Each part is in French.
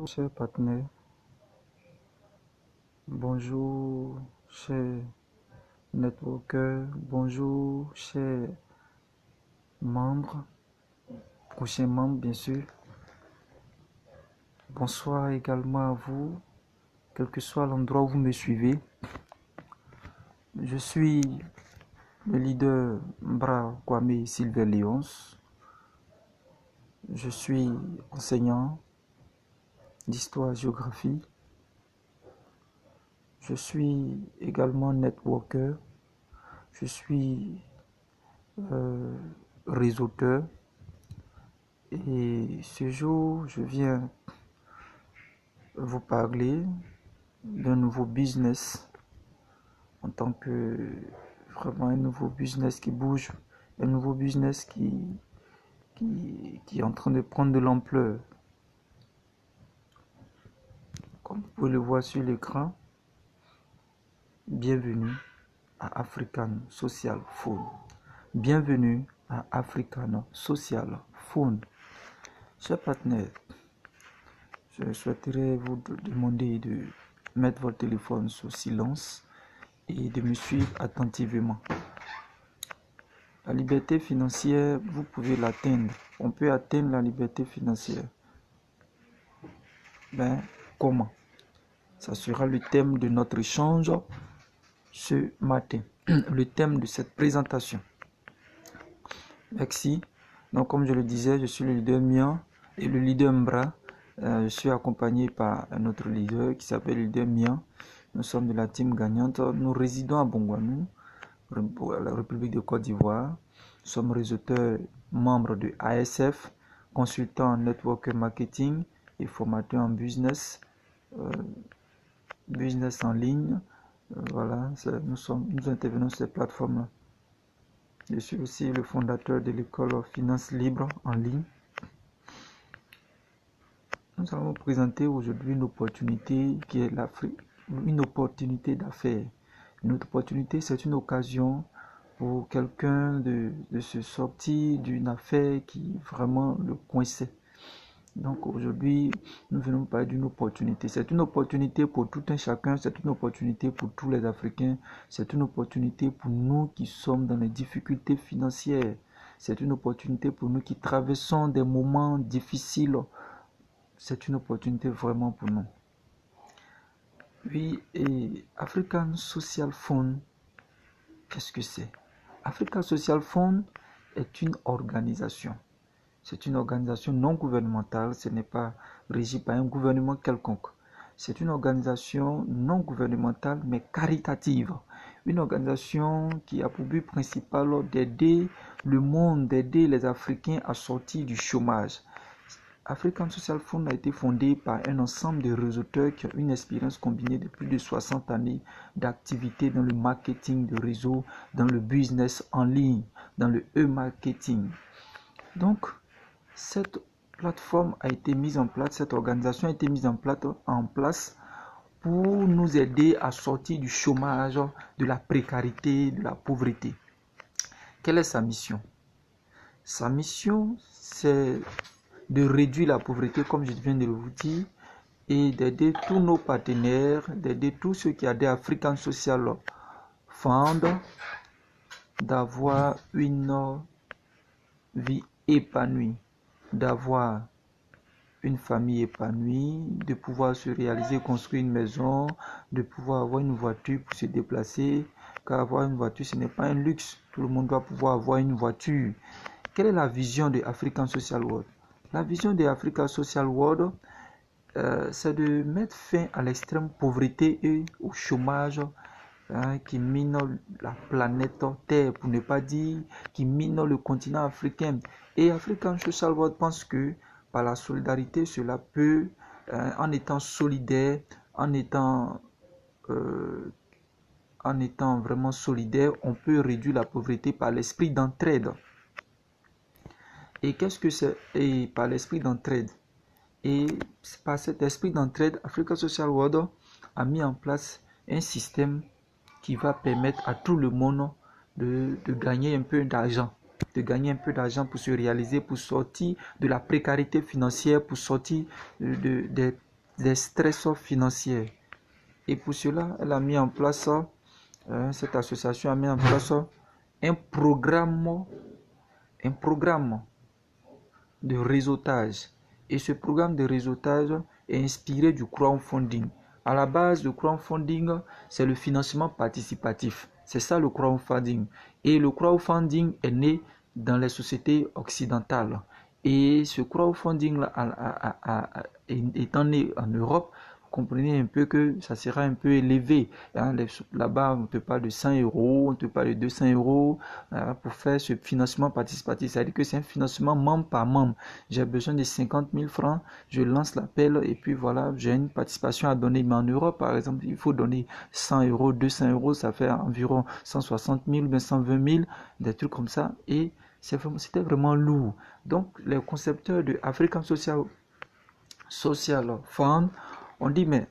Chers partenaires, bonjour chers networkers, bonjour chers membres, prochains membres bien sûr. Bonsoir également à vous, quel que soit l'endroit où vous me suivez. Je suis le leader Mbra Kwame Sylvain Léonce. Je suis enseignant d'histoire-géographie. Je suis également networker. Je suis réseauteur. Et ce jour, je viens vous parler d'un nouveau business en tant que vraiment un nouveau business qui bouge, un nouveau business qui est en train de prendre de l'ampleur. Comme vous pouvez le voir sur l'écran, bienvenue à African Social Phone. Bienvenue à African Social Phone. Chers partenaires, je souhaiterais vous demander de mettre votre téléphone sur silence et de me suivre attentivement. La liberté financière, vous pouvez l'atteindre. On peut atteindre la liberté financière. Ben, comment? Ça sera le thème de notre échange ce matin. Le thème de cette présentation. Merci. Donc, comme je le disais, je suis le leader Mian et le leader Mbra. Je suis accompagné par un autre leader qui s'appelle le leader Mian. Nous sommes de la team gagnante. Nous résidons à Bongouanou, la République de Côte d'Ivoire. Nous sommes réseauteurs, membres de ASF, consultants en network marketing et formateurs en business, business en ligne. Voilà, nous intervenons sur ces plateformes-là. Je suis aussi le fondateur de l'école Finance Libre en ligne. Nous allons vous présenter aujourd'hui une opportunité qui est l'Afrique, une opportunité d'affaires. Une autre opportunité, c'est une occasion pour quelqu'un de se sortir d'une affaire qui vraiment le coinçait. Donc aujourd'hui, nous venons parler d'une opportunité. C'est une opportunité pour tout un chacun, c'est une opportunité pour tous les Africains, c'est une opportunité pour nous qui sommes dans les difficultés financières, c'est une opportunité pour nous qui traversons des moments difficiles. C'est une opportunité vraiment pour nous. Oui, et African Social Fund, qu'est-ce que c'est? African Social Fund est une organisation. C'est une organisation non gouvernementale, ce n'est pas régi par un gouvernement quelconque. C'est une organisation non gouvernementale mais caritative. Une organisation qui a pour but principal d'aider le monde, d'aider les Africains à sortir du chômage. African Social Fund a été fondé par un ensemble de réseauteurs qui ont une expérience combinée de plus de 60 années d'activité dans le marketing de réseau, dans le business en ligne, dans le e-marketing. Donc, cette plateforme a été mise en place, cette organisation a été mise en place pour nous aider à sortir du chômage, de la précarité, de la pauvreté. Quelle est sa mission? Sa mission, c'est de réduire la pauvreté, comme je viens de vous dire, et d'aider tous nos partenaires, d'aider tous ceux qui adhèrent à African Social Fund d'avoir une vie épanouie, d'avoir une famille épanouie, de pouvoir se réaliser, construire une maison, de pouvoir avoir une voiture pour se déplacer, car avoir une voiture, ce n'est pas un luxe. Tout le monde doit pouvoir avoir une voiture. Quelle est la vision de African Social World? La vision de African Social World, c'est de mettre fin à l'extrême pauvreté et au chômage qui mine la planète Terre, pour ne pas dire qui mine le continent africain. Et African Social World pense que par la solidarité, cela peut, en étant solidaire, en étant vraiment solidaire, on peut réduire la pauvreté par l'esprit d'entraide. Et qu'est-ce que c'est? Et par l'esprit d'entraide. Et par cet esprit d'entraide, African Social World a mis en place un système qui va permettre à tout le monde de gagner un peu d'argent. De gagner un peu d'argent pour se réaliser, pour sortir de la précarité financière, pour sortir des des stressors financiers. Et pour cela, elle a mis en place, cette association a mis en place un programme de réseautage. Et ce programme de réseautage est inspiré du crowdfunding. À la base, le crowdfunding, c'est le financement participatif. C'est ça le crowdfunding. Et le crowdfunding est né dans les sociétés occidentales. Et ce crowdfunding étant né en Europe, comprenez un peu que ça sera un peu élevé. Là-bas, on te parle de 100 euros, on te parle de 200 euros pour faire ce financement participatif. C'est-à-dire que c'est un financement membre par membre. J'ai besoin de 50 000 francs, je lance l'appel et puis voilà, j'ai une participation à donner. Mais en Europe, par exemple, il faut donner 100 euros, 200 euros, ça fait environ 160 000, 120 000, des trucs comme ça. Et c'était vraiment lourd. Donc, les concepteurs de African Social Fund on dit, mais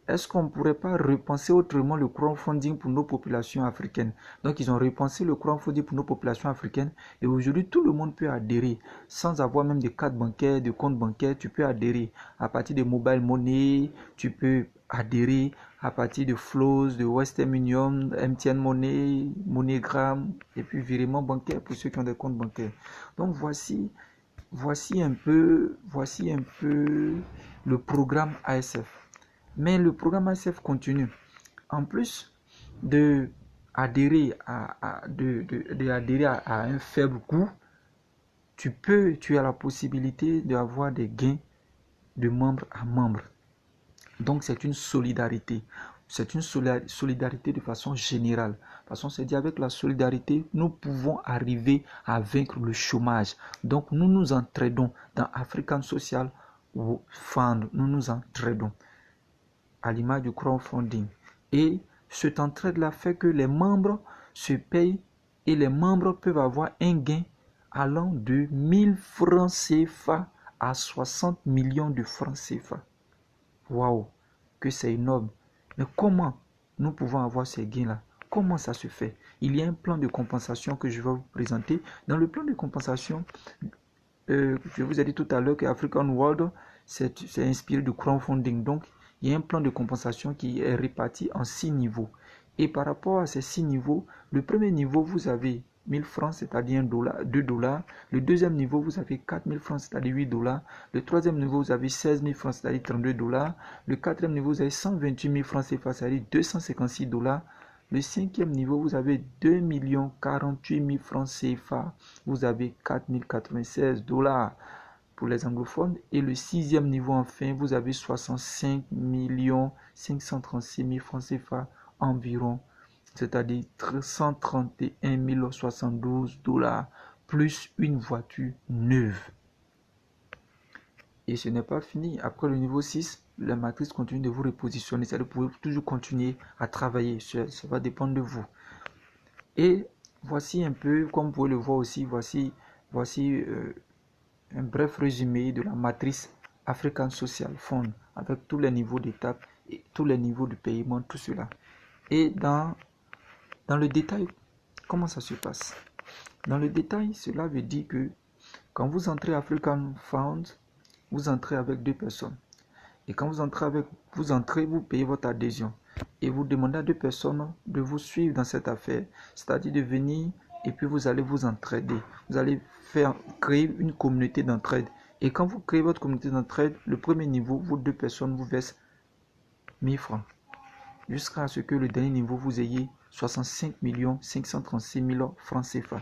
est-ce qu'on ne pourrait pas repenser autrement le crowdfunding pour nos populations africaines? Donc, ils ont repensé le crowdfunding pour nos populations africaines. Et aujourd'hui, tout le monde peut adhérer. Sans avoir même de carte bancaire, de compte bancaire, tu peux adhérer. À partir de mobile money, tu peux adhérer. À partir de Flows, de Western Union, MTN Money, MoneyGram, et puis virement bancaire pour ceux qui ont des comptes bancaires. Donc, voici un peu le programme ASF. Mais le programme ASF continue. En plus de adhérer à un faible coût, tu as la possibilité d'avoir des gains de membre à membre. Donc c'est une solidarité. C'est une solidarité de façon générale. De toute façon, c'est dit avec la solidarité, nous pouvons arriver à vaincre le chômage. Donc nous nous entraidons dans African Social Fund. Nous nous entraidons à l'image du crowdfunding. Et cette entraide-là fait que les membres se payent et les membres peuvent avoir un gain allant de 1000 francs CFA à 60 millions de francs CFA. Waouh, que c'est énorme. Mais comment nous pouvons avoir ces gains-là? Comment ça se fait? Il y a un plan de compensation que je vais vous présenter. Dans le plan de compensation, je vous ai dit tout à l'heure que African World, c'est inspiré du crowdfunding. Donc, il y a un plan de compensation qui est réparti en 6 niveaux. Et par rapport à ces 6 niveaux, le premier niveau, vous avez 1000 francs, c'est-à-dire 2 $. Le deuxième niveau, vous avez 4000 francs, c'est-à-dire 8 $. Le troisième niveau, vous avez 16 000 francs, c'est-à-dire 32 $. Le quatrième niveau, vous avez 128 000 francs, c'est-à-dire 256 $. Le cinquième niveau, vous avez 2 048 000 francs CFA. Vous avez 4 096 $ pour les anglophones. Et le sixième niveau, enfin, vous avez 65 536 000 francs CFA environ, c'est-à-dire 131 072 $, plus une voiture neuve. Et ce n'est pas fini. Après le niveau 6, la matrice continue de vous repositionner. C'est-à-dire que vous pouvez toujours continuer à travailler. Ça va dépendre de vous. Et voici un peu, comme vous pouvez le voir aussi, voici un bref résumé de la matrice African Social Fund avec tous les niveaux d'étape et tous les niveaux de paiement, tout cela. Et dans le détail, comment ça se passe? Dans le détail, cela veut dire que quand vous entrez African Fund, vous entrez avec 2 personnes. Et quand vous entrez, vous payez votre adhésion. Et vous demandez à 2 personnes de vous suivre dans cette affaire. C'est-à-dire de venir et puis vous allez vous entraider. Vous allez créer une communauté d'entraide. Et quand vous créez votre communauté d'entraide, le premier niveau, vos 2 personnes vous versent 1000 francs. Jusqu'à ce que le dernier niveau, vous ayez 65 536 000 francs CFA.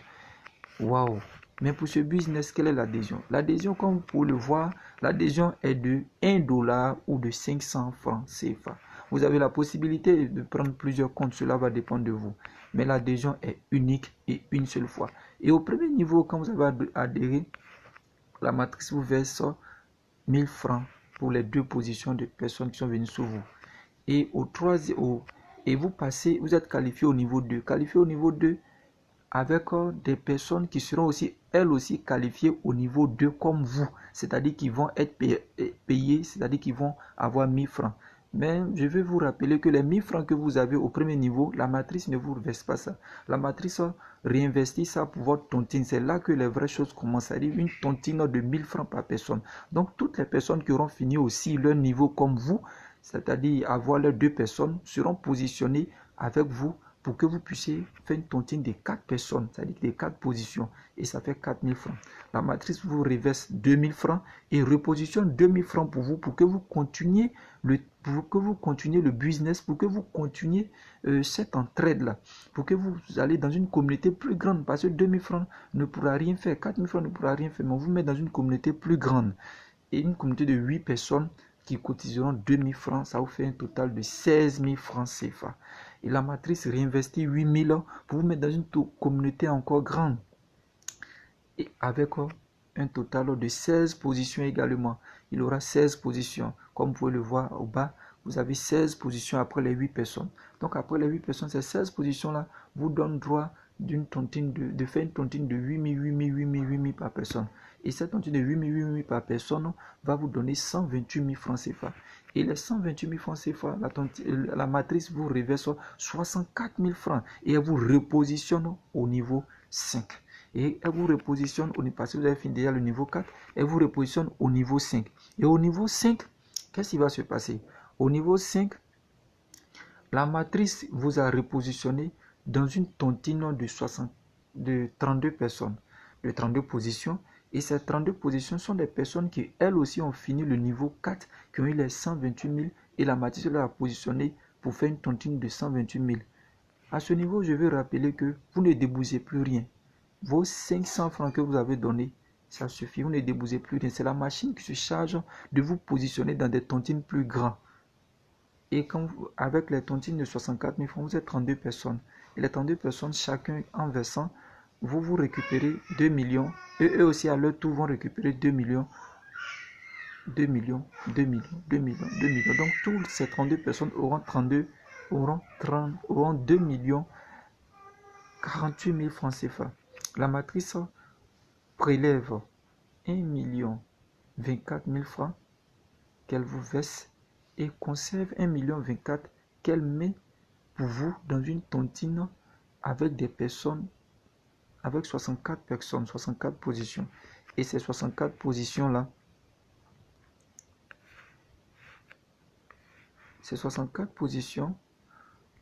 Waouh! Mais pour ce business, quelle est l'adhésion? L'adhésion, comme vous pouvez le voir, l'adhésion est de 1 $ ou de 500 francs CFA. Vous avez la possibilité de prendre plusieurs comptes, cela va dépendre de vous. Mais l'adhésion est unique et une seule fois. Et au premier niveau, quand vous avez adhéré, la matrice vous verse 1000 francs pour les 2 positions de personnes qui sont venues sur vous. Et vous êtes qualifié au niveau 2. Qualifié au niveau 2 avec des personnes qui seront aussi, elles aussi, qualifiées au niveau 2 comme vous. C'est-à-dire qu'ils vont être payés, c'est-à-dire qu'ils vont avoir 1000 francs. Mais je vais vous rappeler que les 1000 francs que vous avez au premier niveau, la matrice ne vous reverse pas ça. La matrice réinvestit ça pour votre tontine. C'est là que les vraies choses commencent à dire une tontine de 1000 francs par personne. Donc toutes les personnes qui auront fini aussi leur niveau comme vous, c'est-à-dire avoir les 2 personnes, seront positionnées avec vous pour que vous puissiez faire une tontine de 4 personnes, c'est-à-dire des 4 positions, et ça fait 4000 francs. La matrice vous reverse 2000 francs et repositionne 2000 francs pour vous, pour que vous continuiez le business, pour que vous continuiez cette entraide-là, pour que vous allez dans une communauté plus grande, parce que 2000 francs ne pourra rien faire, 4000 francs ne pourra rien faire, mais on vous met dans une communauté plus grande, et une communauté de 8 personnes qui cotiseront 2000 francs, ça vous fait un total de 16 000 francs CFA. Et la matrice réinvestit 8 000 pour vous mettre dans une communauté encore grande. Et avec un total de 16 positions également. Il aura 16 positions. Comme vous pouvez le voir au bas, vous avez 16 positions après les 8 personnes. Donc après les 8 personnes, ces 16 positions-là vous donnent droit d'une tontine de faire une tontine de 8 000, 8 000, 8 000, 8 000 par personne. Et cette tontine de 8 000, 8 000 par personne va vous donner 128 000 francs CFA. Et les 128 000 francs CFA, la matrice vous reverse 64 000 francs et elle vous repositionne au niveau 5. Et elle vous repositionne, parce que vous avez fini déjà le niveau 4, elle vous repositionne au niveau 5. Et au niveau 5, qu'est-ce qui va se passer? Au niveau 5, la matrice vous a repositionné dans une tontine de 32 personnes, de 32 positions. Et ces 32 positions sont des personnes qui, elles aussi, ont fini le niveau 4, qui ont eu les 128 000. Et la matrice leur a positionné pour faire une tontine de 128 000. À ce niveau, je veux rappeler que vous ne débousez plus rien. Vos 500 francs que vous avez donnés, ça suffit, vous ne débousez plus rien. C'est la machine qui se charge de vous positionner dans des tontines plus grands. Et quand avec les tontines de 64 000 francs, vous êtes 32 personnes. Et les 32 personnes, chacun en versant, vous récupérez 2 millions. Et eux aussi, à leur tour, vont récupérer 2 millions. 2 millions, 2 millions, 2 millions, 2 millions. Donc, toutes ces 32 personnes auront 2 millions 48 000 francs CFA. La matrice prélève 1 million 24 000 francs qu'elle vous verse et conserve 1 million 24 qu'elle met pour vous dans une tontine avec des personnes, avec 64 personnes, 64 positions. Et ces 64 positions-là, ces 64 positions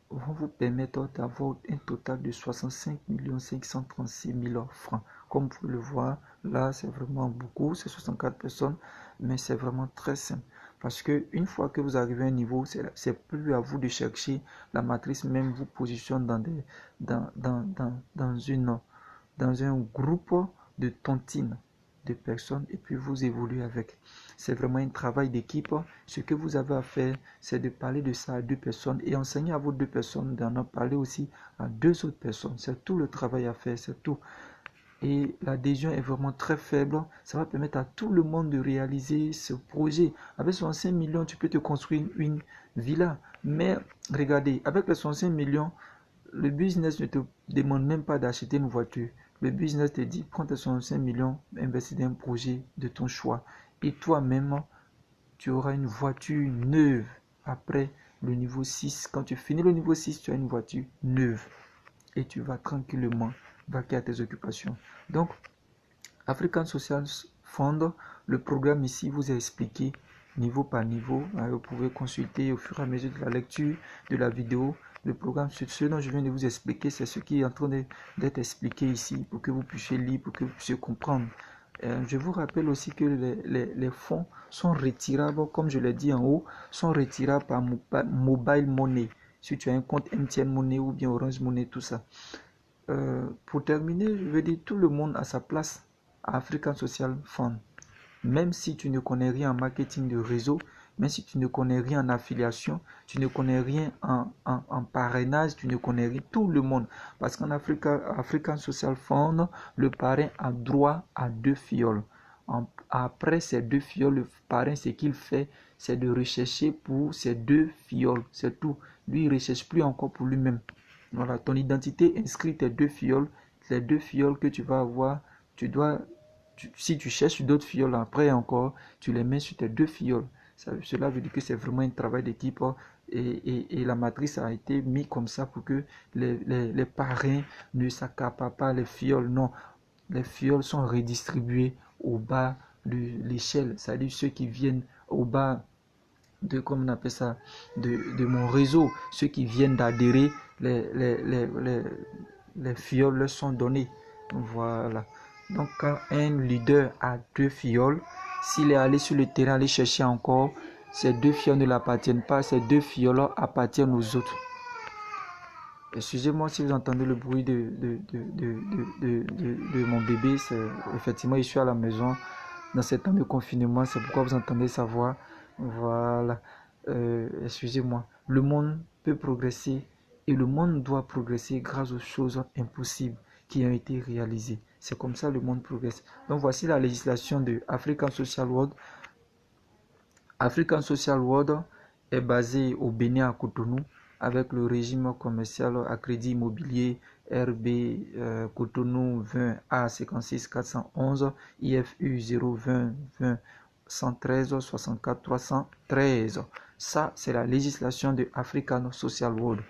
vont vous permettre d'avoir un total de 65 536 000 francs. Comme vous pouvez le voir, là, c'est vraiment beaucoup, c'est 64 personnes, mais c'est vraiment très simple. Parce que une fois que vous arrivez à un niveau, c'est plus à vous de chercher. La matrice même vous positionne dans un groupe de tontines de personnes et puis vous évoluez avec. C'est vraiment un travail d'équipe. Ce que vous avez à faire, c'est de parler de ça à 2 personnes et enseigner à vos 2 personnes d'en parler aussi à 2 autres personnes. C'est tout le travail à faire, c'est tout. Et l'adhésion est vraiment très faible. Ça va permettre à tout le monde de réaliser ce projet. Avec 65 millions, tu peux te construire une villa. Mais regardez, avec les 65 millions, le business ne te demande même pas d'acheter une voiture. Le business te dit, prends tes 65 millions, investis dans un projet de ton choix. Et toi-même, tu auras une voiture neuve. Après le niveau 6, quand tu finis le niveau 6, tu as une voiture neuve. Et tu vas tranquillement vaquer à tes occupations. Donc, African Social Fund, le programme ici vous est expliqué niveau par niveau. Vous pouvez consulter au fur et à mesure de la lecture de la vidéo. Le programme, ce dont je viens de vous expliquer, c'est ce qui est en train d'être expliqué ici pour que vous puissiez lire, pour que vous puissiez comprendre. Je vous rappelle aussi que les fonds sont retirables, comme je l'ai dit en haut, sont retirables par mobile money. Si tu as un compte MTN Money ou bien Orange Money, tout ça. Pour terminer, je veux dire, tout le monde a sa place à African Social Fund. Même si tu ne connais rien en marketing de réseau, même si tu ne connais rien en affiliation, tu ne connais rien en parrainage, tu ne connais rien, tout le monde. Parce qu'en African Social Fund, le parrain a droit à 2 fioles. Après ces 2 fioles, le parrain, ce qu'il fait, c'est de rechercher pour ces 2 fioles. C'est tout. Lui, il ne recherche plus encore pour lui-même. Voilà, ton identité inscrit tes 2 fioles. Les 2 fioles que tu vas avoir, si tu cherches d'autres fioles après encore, tu les mets sur tes 2 fioles. Cela veut dire que c'est vraiment un travail d'équipe et la matrice a été mise comme ça pour que les parrains ne s'accaparent pas les fioles. Non, les fioles sont redistribuées au bas de l'échelle, c'est-à-dire ceux qui viennent au bas de, comme on appelle ça, de mon réseau, ceux qui viennent d'adhérer, les fioles leur sont données. Voilà. Donc quand un leader a 2 fioles, s'il est allé sur le terrain aller chercher encore, ces 2 fioles ne l'appartiennent pas, ces 2 fioles appartiennent aux autres. Excusez-moi si vous entendez le bruit de mon bébé, effectivement je suis à la maison dans ces temps de confinement, c'est pourquoi vous entendez sa voix. Voilà. Excusez-moi. Le monde peut progresser et le monde doit progresser grâce aux choses impossibles qui ont été réalisées. C'est comme ça le monde progresse. Donc voici la législation de African Social World. African Social World est basé au Bénin à Cotonou avec le régime commercial à crédit immobilier RB Cotonou 20 A 56 411 IFU 020 20 113 64 313. Ça, c'est la législation de African Social World.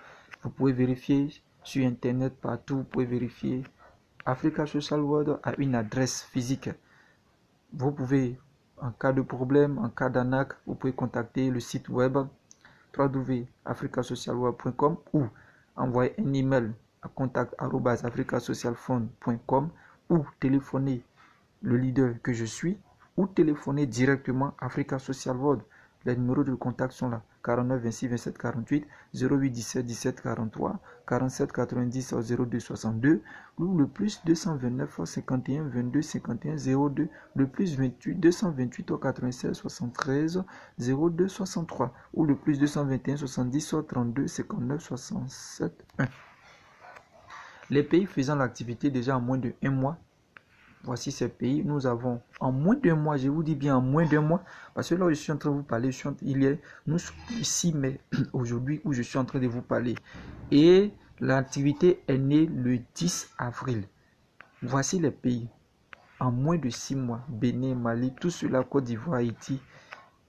Vous pouvez vérifier sur Internet partout. Vous pouvez vérifier. African Social World a une adresse physique. Vous pouvez, en cas de problème, en cas d'arnaque, vous pouvez contacter le site web www.africasocialworld.com ou envoyer un email à contact@africasocialfund.com ou téléphoner le leader que je suis ou téléphoner directement Africa Social World. Les numéros de contact sont là: 49 26 27 48, 08 17 17 43, 47 90 02 62 ou le plus 229 51 22 51 02, le plus 28 228 96 73 02 63 ou le plus 221 70 32 59 67 1. Les pays faisant l'activité déjà en moins de 1 mois. Voici ces pays, nous avons en moins d'1 mois, je vous dis bien en moins d'1 mois, parce que là où je suis en train de vous parler, nous sommes le 6 mai aujourd'hui où je suis en train de vous parler. Et l'activité est née le 10 avril. Voici les pays, en moins de 6 mois, Bénin, Mali, tout cela, Côte d'Ivoire, Haïti.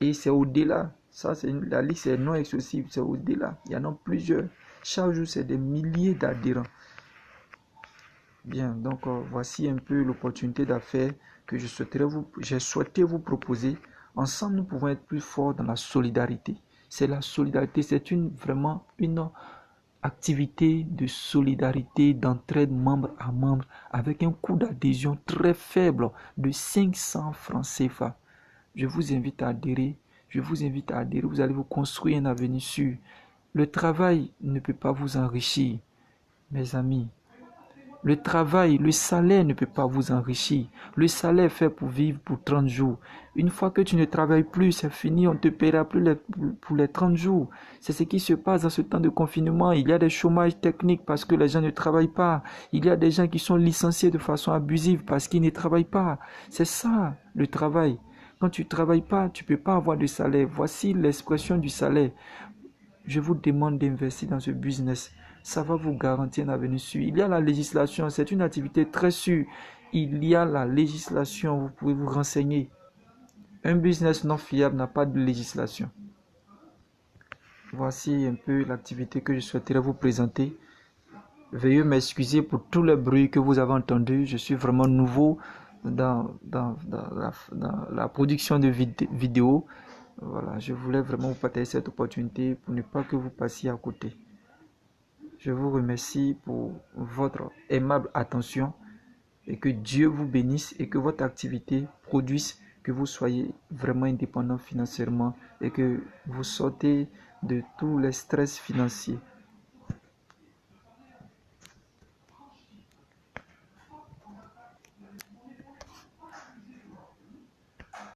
Et c'est au-delà, ça c'est la liste est non exhaustive, c'est au-delà, il y en a plusieurs. Chaque jour, c'est des milliers d'adhérents. Bien, donc voici un peu l'opportunité d'affaires que j'ai souhaité vous proposer. Ensemble, nous pouvons être plus forts dans la solidarité. C'est la solidarité, c'est vraiment une activité de solidarité, d'entraide membre à membre, avec un coût d'adhésion très faible de 500 francs CFA. Je vous invite à adhérer. Vous allez vous construire un avenir sûr. Le travail ne peut pas vous enrichir, mes amis. Le travail, le salaire ne peut pas vous enrichir. Le salaire est fait pour vivre pour 30 jours. Une fois que tu ne travailles plus, c'est fini, on ne te paiera plus pour les 30 jours. C'est ce qui se passe dans ce temps de confinement. Il y a des chômages techniques parce que les gens ne travaillent pas. Il y a des gens qui sont licenciés de façon abusive parce qu'ils ne travaillent pas. C'est ça, le travail. Quand tu ne travailles pas, tu ne peux pas avoir de salaire. Voici l'expression du salaire. Je vous demande d'investir dans ce business. Ça va vous garantir un avenir sûr. Il y a la législation, c'est une activité très sûre. Il y a la législation, vous pouvez vous renseigner. Un business non fiable n'a pas de législation. Voici un peu l'activité que je souhaiterais vous présenter. Veuillez m'excuser pour tout le bruit que vous avez entendu. Je suis vraiment nouveau dans la production de vidéos. Voilà, je voulais vraiment vous partager cette opportunité pour ne pas que vous passiez à côté. Je vous remercie pour votre aimable attention et que Dieu vous bénisse et que votre activité produise, que vous soyez vraiment indépendant financièrement et que vous sortez de tous les stress financiers.